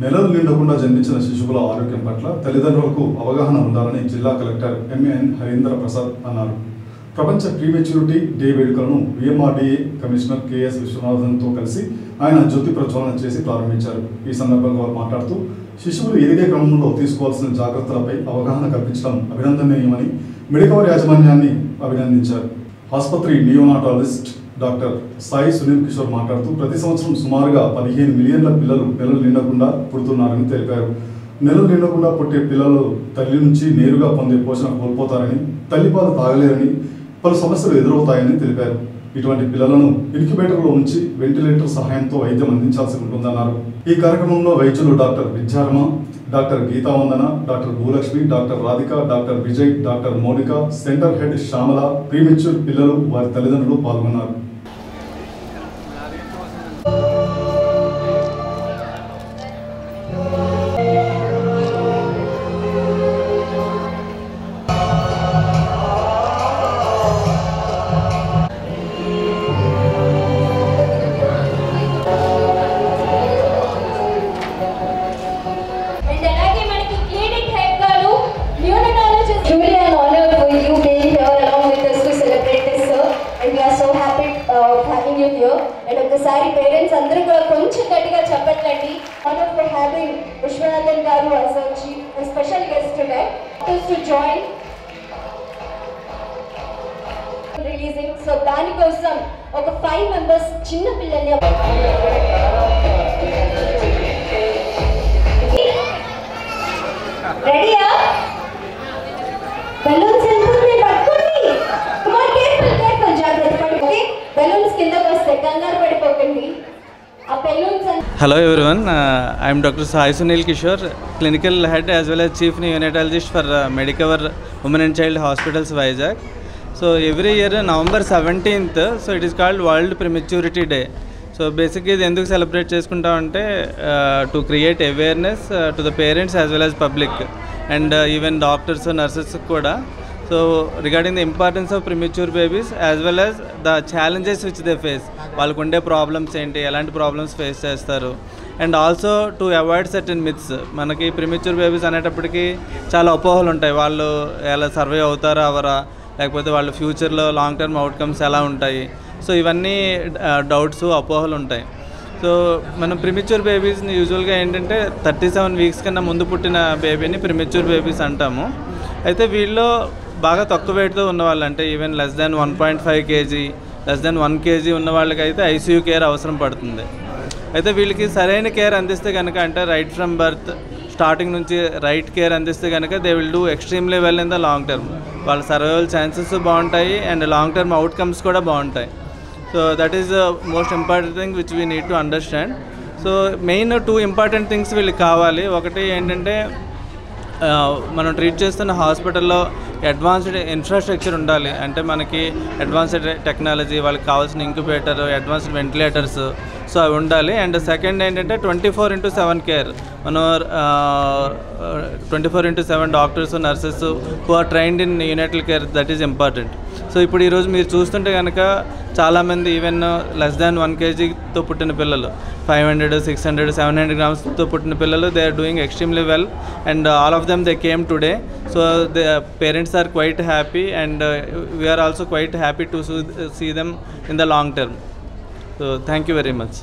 నెలలు నిండకుండా జన్మించిన శిశువుల ఆరోగ్యం పట్ల తల్లిదండ్రులకు అవగాహన ఉండాలని జిల్లా కలెక్టర్ ఎంఎన్ హరీంద్ర ప్రసాద్ అన్నారు. ప్రపంచ ప్రీమెచ్యూరిటీ డే వేడుకలను విఎంఆర్డీఏ కమిషనర్ కెఎస్ విశ్వనాథన్తో కలిసి ఆయన జ్యోతి ప్రజ్వలన చేసి ప్రారంభించారు. ఈ సందర్భంగా వారు మాట్లాడుతూ శిశువులు ఎదిగే క్రమంలో తీసుకోవాల్సిన జాగ్రత్తలపై అవగాహన కల్పించడం అభినందనీయమని మెడికవర్ యాజమాన్యాన్ని అభినందించారు. ఆసుపత్రి నియోనాటాలజిస్ట్ డాక్టర్ సాయి సునీల్ కిషోర్ మాట్లాడుతూ ప్రతి సంవత్సరం సుమారుగా 15 మిలియన్ల పిల్లలు నెలలు నిండకుండా పుడుతున్నారని తెలిపారు. నెలలు నిండకుండా పుట్టే పిల్లలు తల్లి నుంచి నేరుగా పొందే పోషణ కోల్పోతారని, తల్లిపాలు తాగలేరని, పలు సమస్యలు ఎదురవుతాయని తెలిపారు. ఇటువంటి పిల్లలను ఇన్క్యుబేటర్లో ఉంచి వెంటిలేటర్ సహాయంతో వైద్యం అందించాల్సి ఉంటుందన్నారు. ఈ కార్యక్రమంలో వైద్యులు doctor Vidyarama, doctor Geetavandana, doctor Bhulakshmi, doctor Radhika, doctor Vijay, doctor Mounika, centre head Shyamala, premature పిల్లలు, వారి తల్లిదండ్రులు పాల్గొన్నారు. And ఒకసారి పేరెంట్స్ అందరూ కూడా కొంచెం గట్టిగా చెప్పట్లండి. Honor for having Vishwanathan garu as a special guest today. To join releasing. So దానికోసం ఒక 5 members చిన్న పిల్లల్ని రెడీయా? బెలూన్స్ ఎందుకు పట్టుకోండి. కుమార్ కేర్ఫుల్ జాగ్రత్త పట్టుకోండి. బెలూన్స్ కిందకి వస్తే కంగారు పడిపోకండి. ఆ balloons. Hello everyone, I am Dr. Sai Sunil Kishore, clinical head as well as chief neonatologist for Medicover Women and Child Hospitals Vizag. So every year November 17th, so it is called World Prematurity Day. So basically ఇది ఎందుకు celebrate చేసుకుంటామంటే to create awareness to the parents as well as public and even doctors nurses కూడా. So regarding the importance of premature babies as well as the challenges which they face, వాళ్ళకు ఉండే problems ఏంటి, ఎలాంటి problems face చేస్తారు, and also to avoid certain myths. మనకి premature babies అనేటప్పటికీ చాలా అపోహలు ఉంటాయి. వాళ్ళు ఎలా సర్వే అవుతారా అవరా, లేకపోతే వాళ్ళ ఫ్యూచర్లో లాంగ్ టర్మ్ అవుట్కమ్స్ ఎలా ఉంటాయి. సో ఇవన్నీ డౌట్స్, అపోహలు ఉంటాయి. సో మనం ప్రిమెచ్యూర్ బేబీస్ని యూజువల్గా ఏంటంటే 37 వీక్స్ కన్నా ముందు పుట్టిన బేబీని ప్రిమెచ్యూర్ బేబీస్ అంటాము. అయితే వీళ్ళు బాగా తక్కువ వెయిట్తో ఉన్నవాళ్ళు, అంటే even less than 1.5 kg, less than 1 kg ఉన్న వాళ్ళకైతే ఐసీయూ కేర్ అవసరం పడుతుంది. అయితే వీళ్ళకి సరైన కేర్ అందిస్తే కనుక, అంటే రైట్ ఫ్రమ్ బర్త్ స్టార్టింగ్ నుంచి రైట్ కేర్ అందిస్తే కనుక they will do extremely well in the long term. వాళ్ళ సర్వైవల్ ఛాన్సెస్ బాగుంటాయి అండ్ లాంగ్ టర్మ్ అవుట్కమ్స్ కూడా బాగుంటాయి. So that is the most important thing which we need to understand. So main 2 important things వీళ్ళకి కావాలి. ఒకటి ఏంటంటే మనం treat చేస్తున్న హాస్పిటల్లో అడ్వాన్స్డ్ ఇన్ఫ్రాస్ట్రక్చర్ ఉండాలి. అంటే మనకి అడ్వాన్స్డ్ టెక్నాలజీ, వాళ్ళకి కావాల్సిన ఇంక్యుబేటర్, అడ్వాన్స్డ్ వెంటిలేటర్స్, సో అవి ఉండాలి. అండ్ సెకండ్ ఏంటంటే 24/7 కేర్. మనం 24/7 doctors, nurses who are trained in యూనిటల్ care, that is important. So ఇప్పుడు ఈరోజు మీరు చూస్తుంటే కనుక చాలామంది ఈవెన్ లెస్ దాన్ 1 kgతో పుట్టిన పిల్లలు, 500, 600, 700 grams పుట్టిన పిల్లలు, they are doing extremely well and all of them they came today. So the parents are quite happy and we are also quite happy to see them in the long term. So thank you very much.